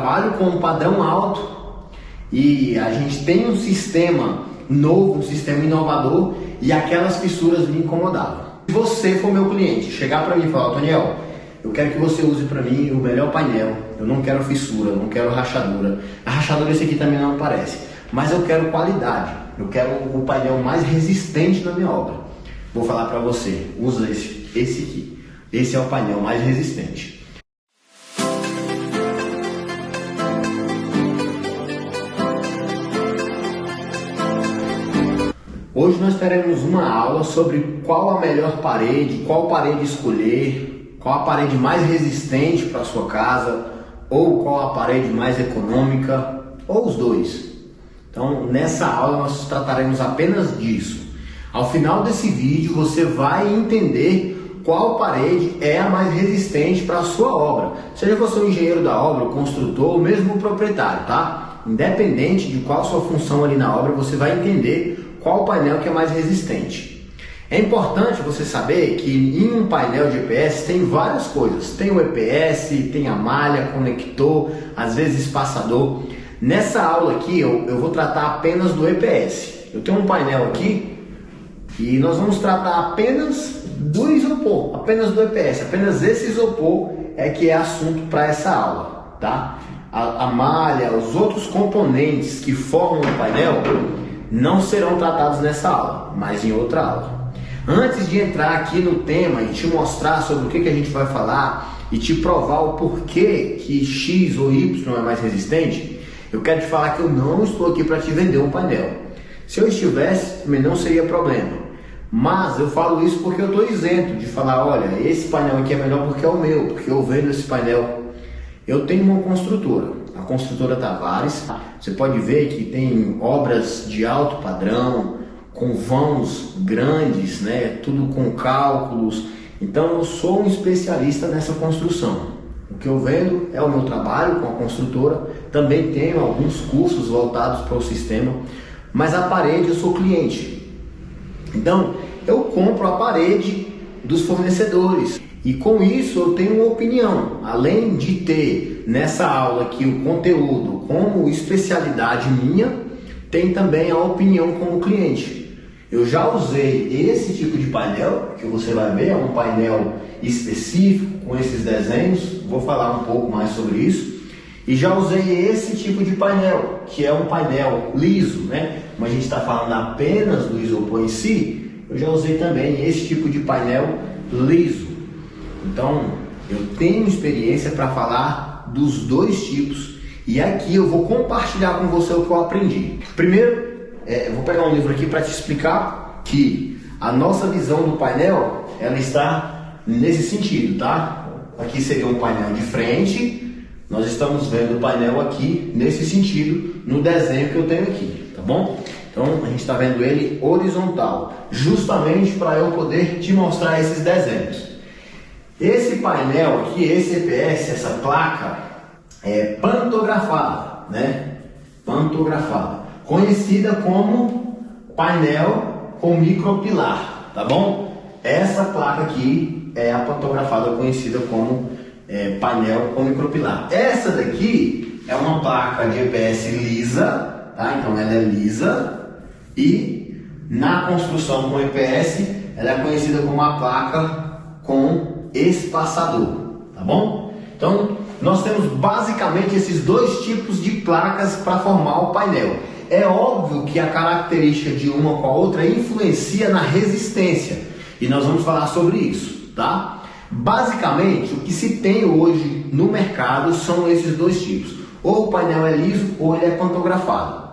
Trabalho com um padrão alto e a gente tem um sistema novo, um sistema inovador e aquelas fissuras me incomodavam. Se você for meu cliente, chegar para mim e falar: Toniel, eu quero que você use para mim o melhor painel, eu não quero fissura, não quero rachadura. A rachadura esse aqui também não aparece, mas eu quero qualidade, eu quero o painel mais resistente na minha obra. Vou falar para você, usa esse aqui, esse é o painel mais resistente. Hoje nós teremos uma aula sobre qual a melhor parede, qual parede escolher, qual a parede mais resistente para a sua casa, ou qual a parede mais econômica, ou os dois. Então, nessa aula nós trataremos apenas disso. Ao final desse vídeo você vai entender qual parede é a mais resistente para a sua obra. Seja você o engenheiro da obra, o construtor, ou mesmo o proprietário, tá? Independente de qual a sua função ali na obra, você vai entender qual painel que é mais resistente. É importante você saber que em um painel de EPS tem várias coisas. Tem o EPS, tem a malha, conector, às vezes espaçador. Nessa aula aqui eu vou tratar apenas do EPS. Eu tenho um painel aqui e nós vamos tratar apenas do isopor, apenas do EPS. Apenas esse isopor é que é assunto para essa aula, tá? A malha, os outros componentes que formam o painel não serão tratados nessa aula, mas em outra aula. Antes de entrar aqui no tema e te mostrar sobre o que a gente vai falar e te provar o porquê que X ou Y é mais resistente, eu quero te falar que eu não estou aqui para te vender um painel. Se eu estivesse, também não seria problema. Mas eu falo isso porque eu estou isento de falar: olha, esse painel aqui é melhor porque é o meu, porque eu vendo esse painel. Eu tenho uma construtora, a construtora Tavares. Você pode ver que tem obras de alto padrão, com vãos grandes, né? Tudo com cálculos. Então eu sou um especialista nessa construção. O que eu vendo é o meu trabalho com a construtora. Também tenho alguns cursos voltados para o sistema, mas a parede eu sou cliente. Então eu compro a parede dos fornecedores. E com isso eu tenho uma opinião. Além de ter nessa aula aqui o conteúdo como especialidade minha, tem também a opinião como cliente. Eu já usei esse tipo de painel, que você vai ver, é um painel específico com esses desenhos, vou falar um pouco mais sobre isso. E já usei esse tipo de painel, que é um painel liso, né? Como a gente está falando apenas do isopor em si, eu já usei também esse tipo de painel liso. Então, eu tenho experiência para falar dos dois tipos e aqui eu vou compartilhar com você o que eu aprendi. Primeiro, eu vou pegar um livro aqui para te explicar que a nossa visão do painel, ela está nesse sentido, tá? Aqui seria um painel de frente, nós estamos vendo o painel aqui nesse sentido, no desenho que eu tenho aqui, tá bom? Então, a gente está vendo ele horizontal, justamente para eu poder te mostrar esses desenhos. Esse painel aqui, esse EPS, essa placa, é pantografada, né? Pantografada, conhecida como painel com micropilar, tá bom? Essa placa aqui é a pantografada, conhecida como painel com micropilar. Essa daqui é uma placa de EPS lisa, tá? Então ela é lisa e na construção com EPS ela é conhecida como a placa com espaçador, tá bom? Então nós temos basicamente esses dois tipos de placas para formar o painel. É óbvio que a característica de uma com a outra influencia na resistência e nós vamos falar sobre isso, tá? Basicamente o que se tem hoje no mercado são esses dois tipos: ou o painel é liso ou ele é pantografado,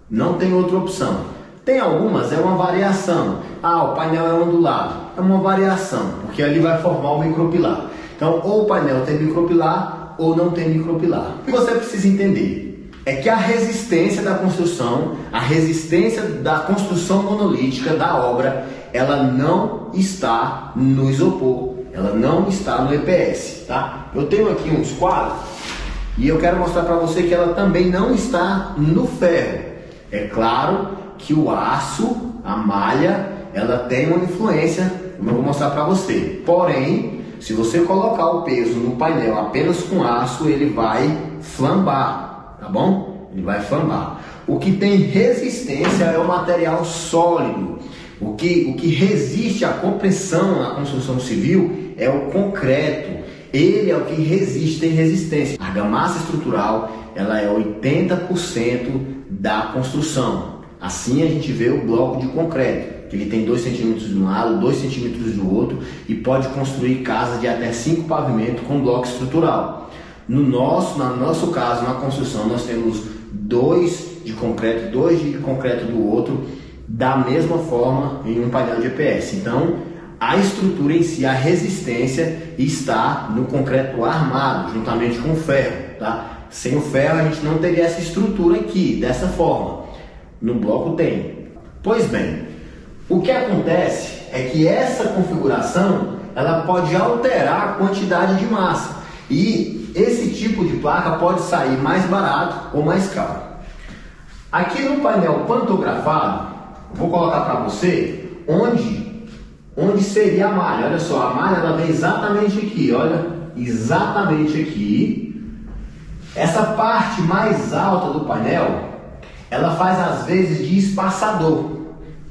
não tem outra opção. Tem algumas, é uma variação. O painel é ondulado, é uma variação, porque ali vai formar o micropilar. Então, ou o painel tem micropilar ou não tem micropilar. O que você precisa entender é que a resistência da construção, a resistência da construção monolítica da obra, ela não está no isopor, ela não está no EPS, tá? Eu tenho aqui uns quadros e eu quero mostrar para você que ela também não está no ferro. É claro que o aço, a malha, ela tem uma influência, como eu vou mostrar para você. Porém, se você colocar o peso no painel apenas com aço, ele vai flambar, tá bom? Ele vai flambar. O que tem resistência é o material sólido. O que resiste à compressão na construção civil é o concreto. Ele é o que resiste, tem resistência. A argamassa estrutural, ela é 80% da construção. Assim a gente vê o bloco de concreto, que ele tem 2 centímetros de um lado, 2 centímetros do outro, e pode construir casas de até 5 pavimentos com bloco estrutural. No nosso caso, na construção, nós temos 2 de concreto, 2 de concreto do outro, da mesma forma em um painel de EPS. Então, a estrutura em si, a resistência está no concreto armado, juntamente com o ferro, tá? Sem o ferro a gente não teria essa estrutura aqui, dessa forma. No bloco tem. Pois bem, o que acontece é que essa configuração, ela pode alterar a quantidade de massa. E esse tipo de placa pode sair mais barato ou mais caro. Aqui no painel pantografado, vou colocar para você onde seria a malha. Olha só, a malha ela vem exatamente aqui, olha, exatamente aqui. Essa parte mais alta do painel, ela faz às vezes de espaçador,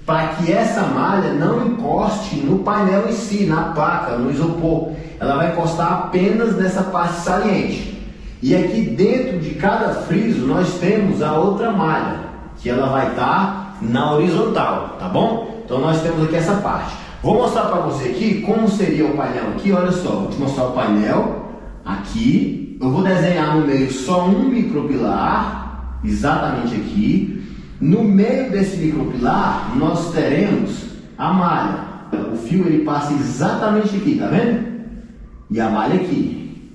para que essa malha não encoste no painel em si, na placa, no isopor. Ela vai encostar apenas nessa parte saliente. E aqui dentro de cada friso nós temos a outra malha, que ela vai estar na horizontal, tá bom? Então nós temos aqui essa parte. Vou mostrar para você aqui como seria o painel aqui. Olha só, vou te mostrar o painel aqui. Eu vou desenhar no meio só um micropilar, exatamente aqui. No meio desse micropilar nós teremos a malha. O fio ele passa exatamente aqui, tá vendo? E a malha aqui.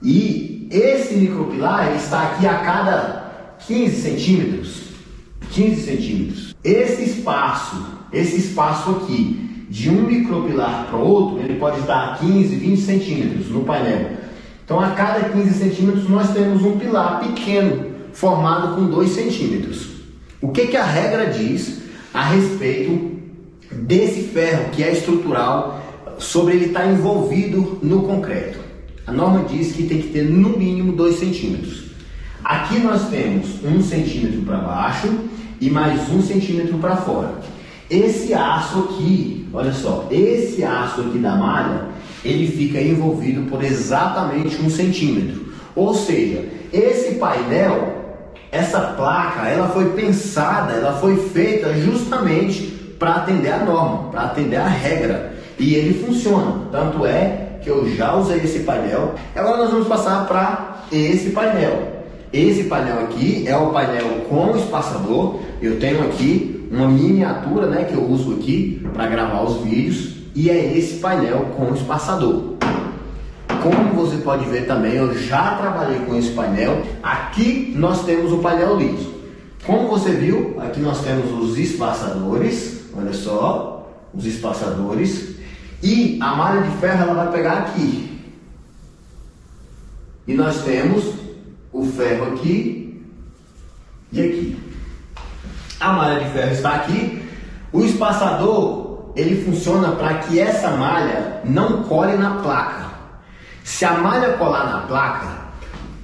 E esse micropilar ele está aqui a cada 15 centímetros. 15 centímetros. Esse espaço aqui, de um micropilar para o outro, ele pode estar a 15, 20 centímetros no painel. Então, a cada 15 centímetros, nós temos um pilar pequeno, formado com 2 centímetros. O que a regra diz a respeito desse ferro, que é estrutural, sobre ele estar envolvido no concreto? A norma diz que tem que ter, no mínimo, 2 centímetros. Aqui nós temos 1 centímetro para baixo e mais 1 centímetro para fora. Esse aço aqui, olha só, esse aço aqui da malha, ele fica envolvido por exatamente 1 centímetro. Ou seja, esse painel, essa placa, ela foi pensada, ela foi feita justamente para atender a norma, para atender a regra. E ele funciona, tanto é que eu já usei esse painel. Agora nós vamos passar para esse painel. Esse painel aqui é o painel com espaçador. Eu tenho aqui uma miniatura, né, que eu uso aqui para gravar os vídeos, e é esse painel com espaçador. Como você pode ver também, eu já trabalhei com esse painel. Aqui nós temos o painel liso. Como você viu, aqui nós temos os espaçadores. Olha só, os espaçadores. E a malha de ferro ela vai pegar aqui. E nós temos o ferro aqui e aqui. A malha de ferro está aqui. O espaçador, ele funciona para que essa malha não cole na placa. Se a malha colar na placa,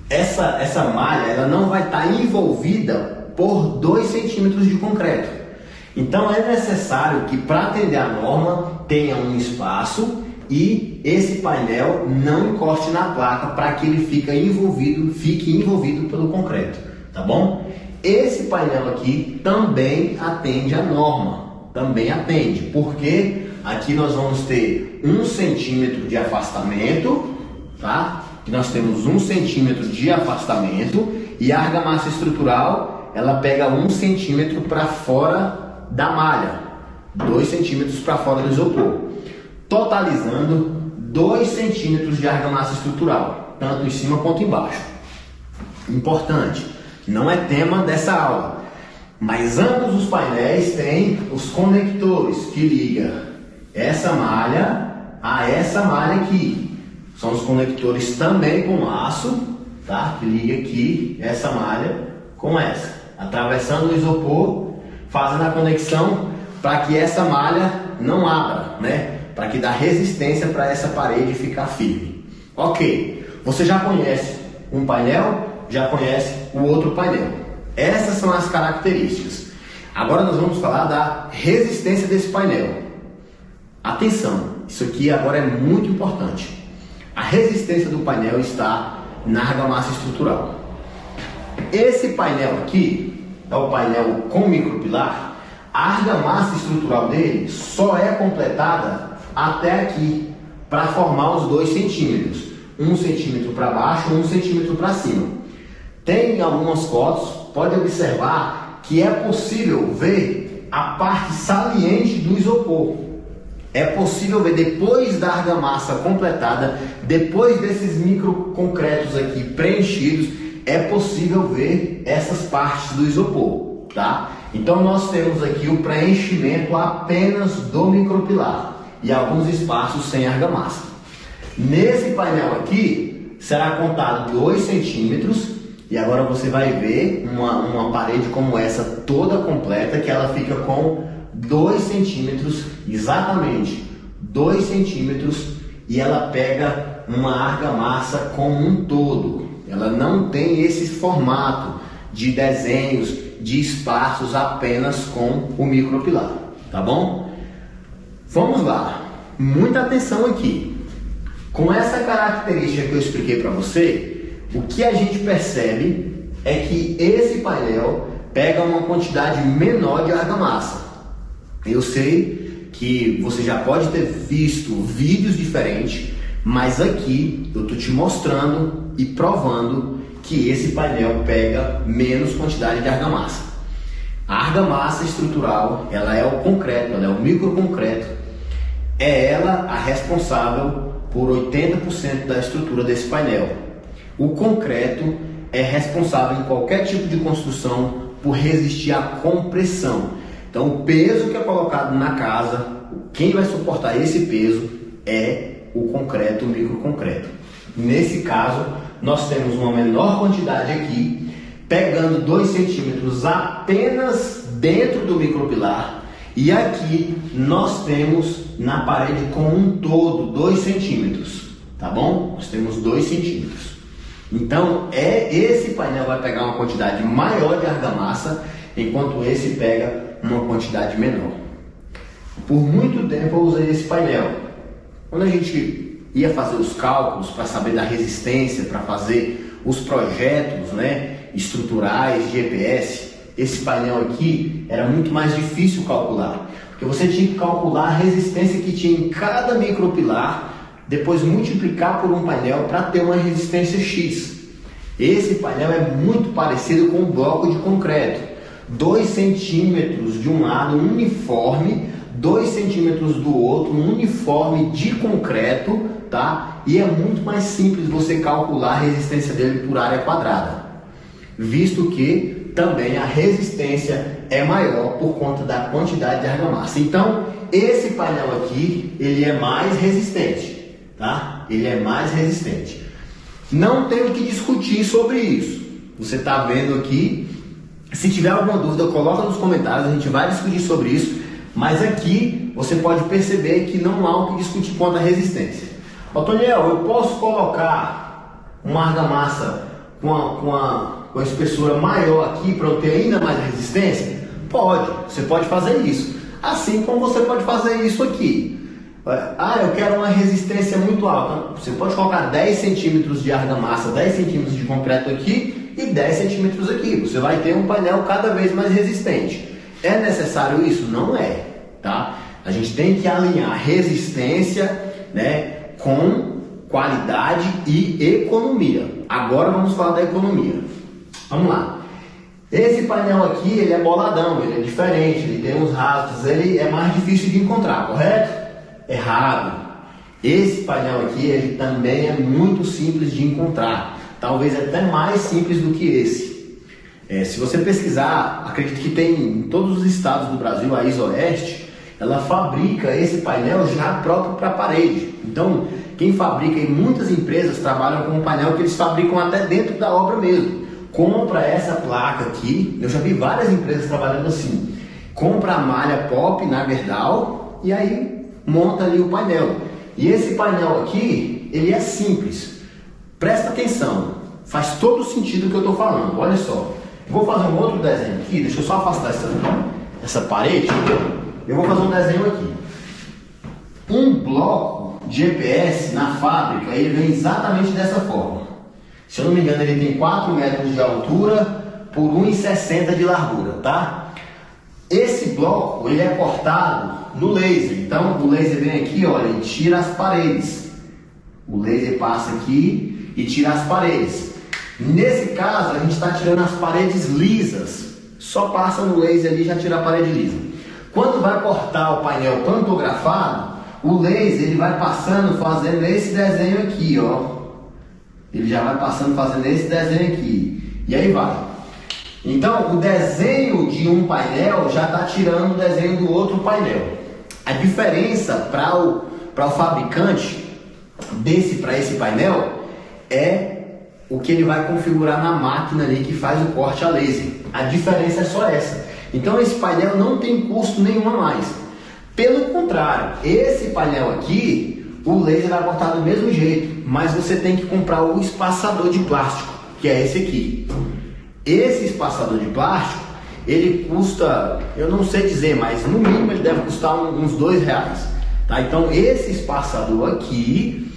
essa malha ela não vai estar envolvida por 2 centímetros de concreto. Então é necessário que, para atender a norma, tenha um espaço e esse painel não encoste na placa, para que ele fique envolvido pelo concreto, tá bom? Esse painel aqui também atende a norma, também atende, porque aqui nós vamos ter 1 centímetro de afastamento, tá? Aqui nós temos 1 centímetro de afastamento e a argamassa estrutural ela pega 1 centímetro para fora da malha, 2 centímetros para fora do isopor, totalizando 2 centímetros de argamassa estrutural, tanto em cima quanto embaixo. Importante, não é tema dessa aula, mas ambos os painéis têm os conectores que ligam essa malha a essa malha aqui. São os conectores também com aço, tá? Que liga aqui essa malha com essa, atravessando o isopor, fazendo a conexão para que essa malha não abra, né? Para que dá resistência para essa parede ficar firme. Ok, você já conhece um painel, já conhece o outro painel. Essas são as características. Agora nós vamos falar da resistência desse painel. Atenção, isso aqui agora é muito importante. A resistência do painel está na argamassa estrutural. Esse painel aqui é o painel com micropilar. A argamassa estrutural dele só é completada até aqui, para formar os 2 centímetros. 1 centímetro para baixo, 1 centímetro para cima. Tem algumas fotos, pode observar que é possível ver a parte saliente do isopor. É possível ver depois da argamassa completada, depois desses microconcretos aqui preenchidos, é possível ver essas partes do isopor, tá? Então nós temos aqui o preenchimento apenas do micropilar e alguns espaços sem argamassa. Nesse painel aqui será contado 2 centímetros e agora você vai ver uma parede como essa toda completa, que ela fica com 2 centímetros, exatamente 2 centímetros, e ela pega uma argamassa como um todo. Ela não tem esse formato de desenhos, de espaços apenas com o micropilar, tá bom? Vamos lá, muita atenção aqui. Com essa característica que eu expliquei para você, o que a gente percebe é que esse painel pega uma quantidade menor de argamassa. Eu sei que você já pode ter visto vídeos diferentes, mas aqui eu estou te mostrando e provando que esse painel pega menos quantidade de argamassa. A argamassa estrutural, ela é o concreto, ela é o microconcreto. É ela a responsável por 80% da estrutura desse painel. O concreto é responsável em qualquer tipo de construção por resistir à compressão. Então o peso que é colocado na casa, quem vai suportar esse peso é o concreto, o microconcreto. Nesse caso, nós temos uma menor quantidade aqui, pegando 2 centímetros apenas dentro do micropilar, e aqui nós temos na parede como um todo 2 centímetros, tá bom? Nós temos 2 centímetros. Então, esse painel vai pegar uma quantidade maior de argamassa, enquanto esse pega uma quantidade menor. Por muito tempo eu usei esse painel. Quando a gente ia fazer os cálculos para saber da resistência, para fazer os projetos, né, estruturais de EPS, esse painel aqui era muito mais difícil calcular, porque você tinha que calcular a resistência que tinha em cada micropilar, depois multiplicar por um painel para ter uma resistência X. Esse painel é muito parecido com um bloco de concreto. 2 centímetros de um lado, uniforme, 2 centímetros do outro, um uniforme de concreto, tá? E é muito mais simples você calcular a resistência dele por área quadrada, visto que também a resistência é maior por conta da quantidade de argamassa. Então, esse painel aqui, ele é mais resistente, tá? Ele é mais resistente. Não tem o que discutir sobre isso. Você está vendo aqui. Se tiver alguma dúvida, coloca nos comentários, a gente vai discutir sobre isso. Mas aqui você pode perceber que não há o que discutir quanto à resistência. Otoniel, eu posso colocar uma argamassa com a espessura maior aqui para eu ter ainda mais resistência? Pode, você pode fazer isso. Assim como você pode fazer isso aqui. Ah, eu quero uma resistência muito alta. Você pode colocar 10 centímetros de argamassa, 10 centímetros de concreto aqui e 10 centímetros aqui. Você vai ter um painel cada vez mais resistente. É necessário isso? Não é, tá? A gente tem que alinhar resistência, né, com qualidade e economia. Agora vamos falar da economia. Vamos lá. Esse painel aqui, ele é boladão, ele é diferente, ele tem uns rastros, ele é mais difícil de encontrar, correto? Errado. Esse painel aqui, ele também é muito simples de encontrar, talvez até mais simples do que esse. Se você pesquisar, acredito que tem em todos os estados do Brasil, a Isoeste, ela fabrica esse painel já próprio para a parede. Então, quem fabrica, e muitas empresas trabalham com um painel que eles fabricam até dentro da obra mesmo. Compra essa placa aqui, eu já vi várias empresas trabalhando assim. Compra a malha pop na Gerdau e aí monta ali o painel. E esse painel aqui, ele é simples. Presta atenção. faz todo sentido o que eu estou falando. Olha só, vou fazer um outro desenho aqui, deixa eu só afastar essa parede. Eu vou fazer um desenho aqui. Um bloco de EPS na fábrica, ele vem exatamente dessa forma. Se eu não me engano, ele tem 4 metros de altura por 1,60 de largura, tá? Esse bloco, ele é cortado no laser. Então, o laser vem aqui, olha, e tira as paredes. O laser passa aqui e tira as paredes. Nesse caso, a gente está tirando as paredes lisas. Só passa no laser ali e já tira a parede lisa. Quando vai cortar o painel pantografado, o laser ele vai passando fazendo esse desenho aqui, ó. Ele já vai passando fazendo esse desenho aqui. E aí vai. Então, o desenho de um painel já está tirando o desenho do outro painel. A diferença para o fabricante desse para esse painel é o que ele vai configurar na máquina ali que faz o corte a laser. A diferença é só essa. Então, esse painel não tem custo nenhum a mais. Pelo contrário, esse painel aqui, o laser vai cortar do mesmo jeito, mas você tem que comprar o espaçador de plástico, que é esse aqui. Esse espaçador de plástico, ele custa, eu não sei dizer, mas no mínimo ele deve custar uns R$2, tá? Então esse espaçador aqui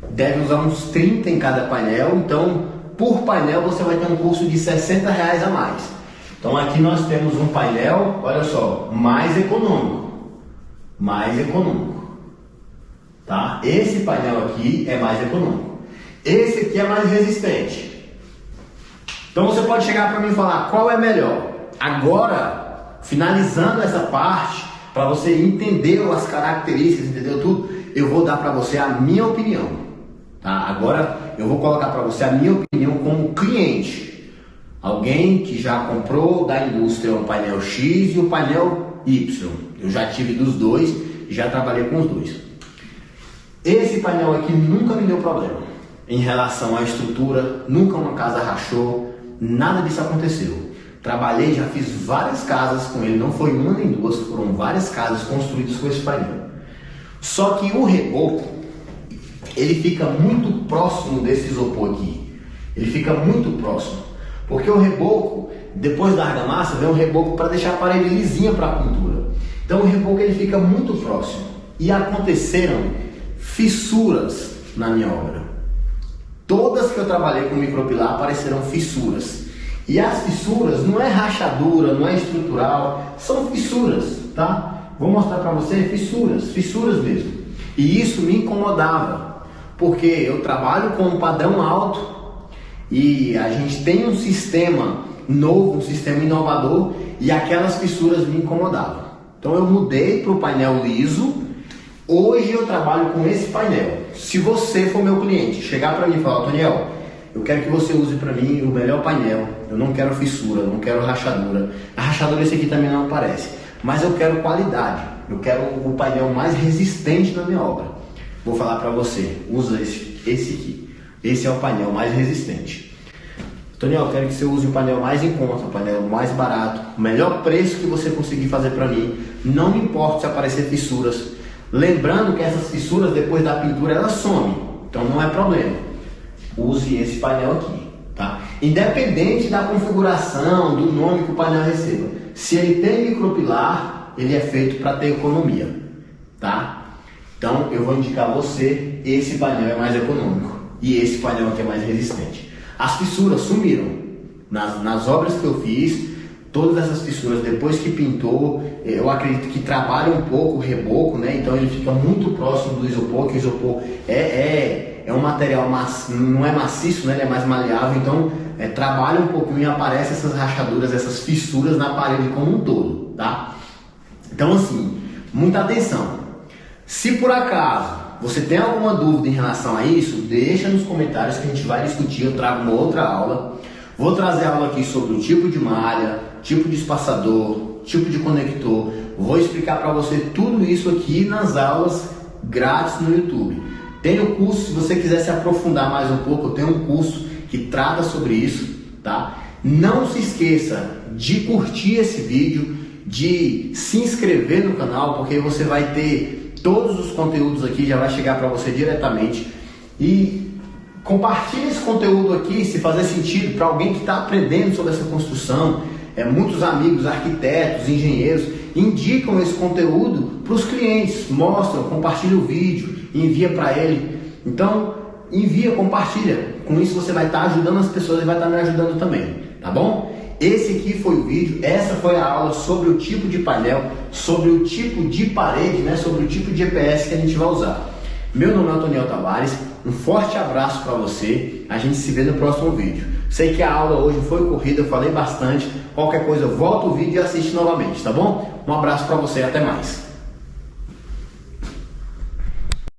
deve usar uns 30 em cada painel, então por painel você vai ter um custo de R$60 a mais. Então aqui nós temos um painel, olha só, mais econômico, tá? Esse painel aqui é mais econômico, esse aqui é mais resistente. Então você pode chegar para mim e falar qual é melhor. Agora, finalizando essa parte, para você entender as características, entendeu tudo, eu vou dar para você a minha opinião. Tá? Agora eu vou colocar para você a minha opinião como cliente. Alguém que já comprou da indústria o painel X e o painel Y. Eu já tive dos dois e já trabalhei com os dois. Esse painel aqui nunca me deu problema. Em relação à estrutura, nunca uma casa rachou. Nada disso aconteceu. Trabalhei, já fiz várias casas com ele, não foi uma nem duas, foram várias casas construídas com esse painel. Só que o reboco, ele fica muito próximo desse isopor aqui. Ele fica muito próximo. Porque o reboco, depois da argamassa, vem um reboco para deixar a parede lisinha para a pintura. Então o reboco ele fica muito próximo. E aconteceram fissuras na minha obra. Todas que eu trabalhei com micropilar apareceram fissuras. E as fissuras não é rachadura, não é estrutural, são fissuras, tá? Vou mostrar para você fissuras mesmo. E isso me incomodava, porque eu trabalho com um padrão alto e a gente tem um sistema novo, um sistema inovador, e aquelas fissuras me incomodavam. Então eu mudei para o painel liso. Hoje eu trabalho com esse painel. Se você for meu cliente, chegar para mim e falar, Toniel, eu quero que você use para mim o melhor painel, eu não quero fissura, eu não quero rachadura. A rachadura esse aqui também não aparece, mas eu quero qualidade, eu quero o painel mais resistente na minha obra. Vou falar para você, usa esse aqui, esse é o painel mais resistente. Toniel, eu quero que você use o painel mais em conta, o painel mais barato, o melhor preço que você conseguir fazer para mim, não me importa se aparecer fissuras. Lembrando que essas fissuras depois da pintura elas somem, então não é problema. Use esse painel aqui, tá? Independente da configuração, do nome que o painel receba, se ele tem micropilar, ele é feito para ter economia, tá? Então eu vou indicar a você, esse painel é mais econômico e esse painel aqui é mais resistente. As fissuras sumiram nas obras que eu fiz. Todas essas fissuras, depois que pintou, eu acredito que trabalha um pouco o reboco, né? Então ele fica muito próximo do isopor, que o isopor é um material, não é maciço, né? Ele é mais maleável, então trabalha um pouquinho e aparecem essas rachaduras, essas fissuras na parede como um todo, tá? Então assim, muita atenção. Se por acaso você tem alguma dúvida em relação a isso, deixa nos comentários que a gente vai discutir, eu trago uma outra aula. Vou trazer aula aqui sobre o tipo de malha, tipo de espaçador, tipo de conector. Vou explicar para você tudo isso aqui nas aulas grátis no YouTube. Tem o curso, se você quiser se aprofundar mais um pouco, eu tenho um curso que trata sobre isso, tá? Não se esqueça de curtir esse vídeo, de se inscrever no canal, porque você vai ter todos os conteúdos aqui, já vai chegar para você diretamente. E Compartilhe esse conteúdo aqui se fazer sentido para alguém que está aprendendo sobre essa construção. Muitos amigos, arquitetos, engenheiros indicam esse conteúdo para os clientes, mostram, compartilha o vídeo, envia para ele. Então, envia, compartilha. Com isso você vai estar ajudando as pessoas e vai estar me ajudando também, tá bom? Esse aqui foi o vídeo, essa foi a aula sobre o tipo de painel, sobre o tipo de parede, né, sobre o tipo de EPS que a gente vai usar. Meu nome é Antoniel Tavares, um forte abraço para você, a gente se vê no próximo vídeo. Sei que a aula hoje foi corrida, eu falei bastante, qualquer coisa volta o vídeo e assiste novamente, tá bom? Um abraço para você, até mais.